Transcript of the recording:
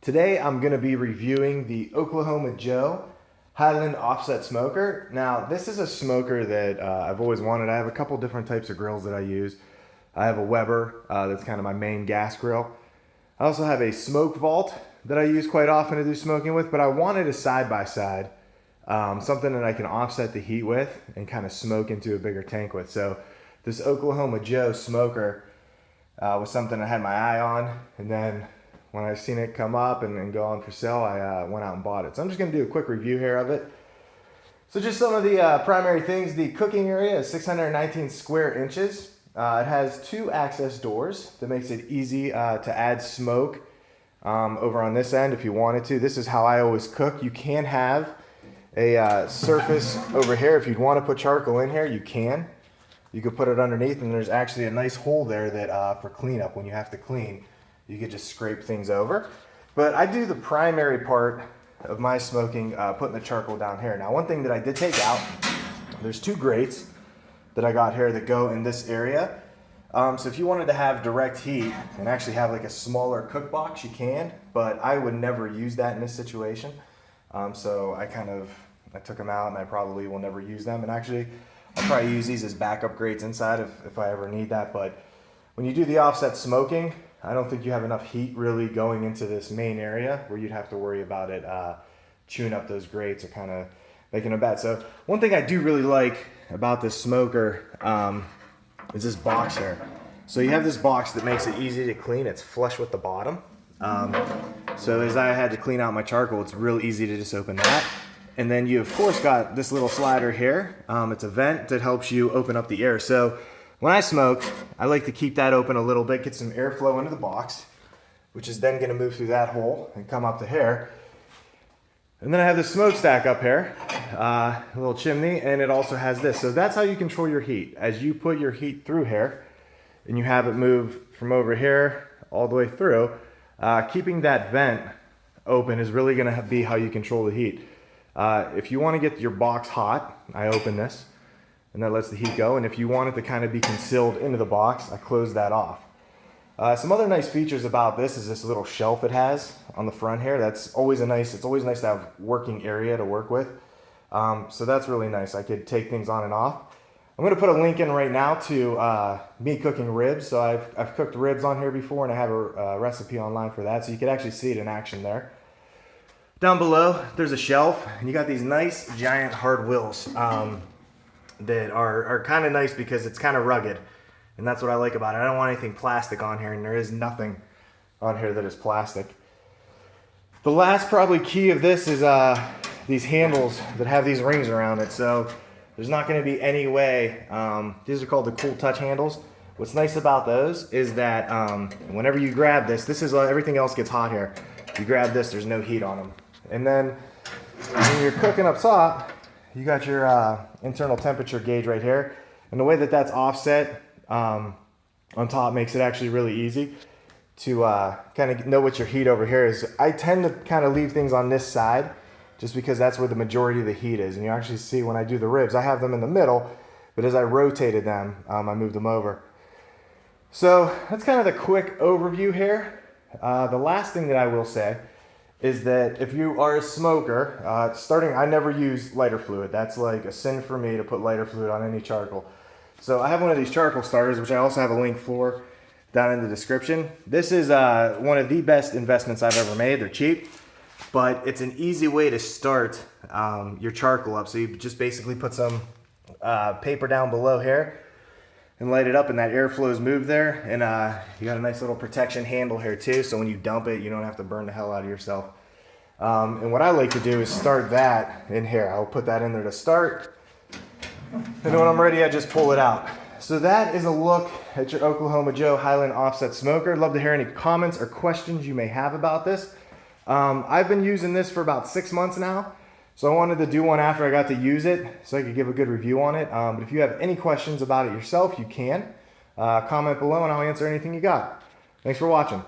Today I'm going to be reviewing the Oklahoma Joe Highland offset smoker. Now this is a smoker that I've always wanted. I have a couple different types of grills that I use. I have a Weber, that's kind of my main gas grill. I also have a smoke vault that I use quite often to do smoking with, but I wanted a side-by-side, something that I can offset the heat with and kind of smoke into a bigger tank with. So this Oklahoma Joe smoker was something I had my eye on, and then when I seen it come up and go on for sale, I went out and bought it. So I'm just going to do a quick review here of it. So just some of the primary things. The cooking area is 619 square inches. It has 2 access doors that makes it easy to add smoke over on this end if you wanted to. This is how I always cook. You can have a surface over here. If you'd want to put charcoal in here, you can. You could put it underneath, and there's actually a nice hole there that for cleanup, when you have to clean, you could just scrape things over. But I do the primary part of my smoking putting the charcoal down here. Now, one thing that I did take out, there's 2 grates that I got here that go in this area. So if you wanted to have direct heat and actually have like a smaller cook box, you can, but I would never use that in this situation. So I took them out, and I probably will never use them. And actually, I'll probably use these as backup grates inside if I ever need that. But when you do the offset smoking, I don't think you have enough heat really going into this main area where you'd have to worry about it chewing up those grates or kind of making them bad. So one thing I do really like about this smoker is this box here. So you have this box that makes it easy to clean. It's flush with the bottom. So as I had to clean out my charcoal, it's real easy to just open that. And then you of course got this little slider here. It's a vent that helps you open up the air. So when I smoke, I like to keep that open a little bit, get some airflow into the box, which is then going to move through that hole and come up to here. And then I have the smokestack up here, a little chimney, and it also has this. So that's how you control your heat. As you put your heat through here, and you have it move from over here all the way through, keeping that vent open is really going to be how you control the heat. If you want to get your box hot, I open this, and that lets the heat go. And if you want it to kind of be concealed into the box, I close that off. Some other nice features about this is this little shelf it has on the front here. It's always nice to have working area to work with. So that's really nice. I could take things on and off. I'm going to put a link in right now to me cooking ribs. So I've cooked ribs on here before, and I have a recipe online for that. So you could actually see it in action there. Down below, there's a shelf, and you got these nice giant hard wheels that are kind of nice because it's kind of rugged. And that's what I like about it. I don't want anything plastic on here, and there is nothing on here that is plastic. The last probably key of this is these handles that have these rings around it. So there's not going to be any way, these are called the Cool Touch handles. What's nice about those is that whenever you grab this is everything else gets hot here. You grab this, there's no heat on them. And then when you're cooking up top, you got your internal temperature gauge right here. And the way that that's offset on top makes it actually really easy to kind of know what your heat over here is. I tend to kind of leave things on this side just because that's where the majority of the heat is. And you actually see when I do the ribs, I have them in the middle, but as I rotated them, I moved them over. So that's kind of the quick overview here. The last thing that I will say is that if you are a smoker, I never use lighter fluid. That's like a sin for me to put lighter fluid on any charcoal. So I have one of these charcoal starters, which I also have a link for down in the description. This is one of the best investments I've ever made. They're cheap, but it's an easy way to start your charcoal up. So you just basically put some paper down below here and light it up, and that airflow is moved there. And you got a nice little protection handle here too, so when you dump it, you don't have to burn the hell out of yourself. And what I like to do is start that in here. I'll put that in there to start. And when I'm ready, I just pull it out. So that is a look at your Oklahoma Joe Highland offset smoker. I'd love to hear any comments or questions you may have about this. I've been using this for about 6 months now. So I wanted to do one after I got to use it so I could give a good review on it. But if you have any questions about it yourself, you can. Comment below and I'll answer anything you got. Thanks for watching.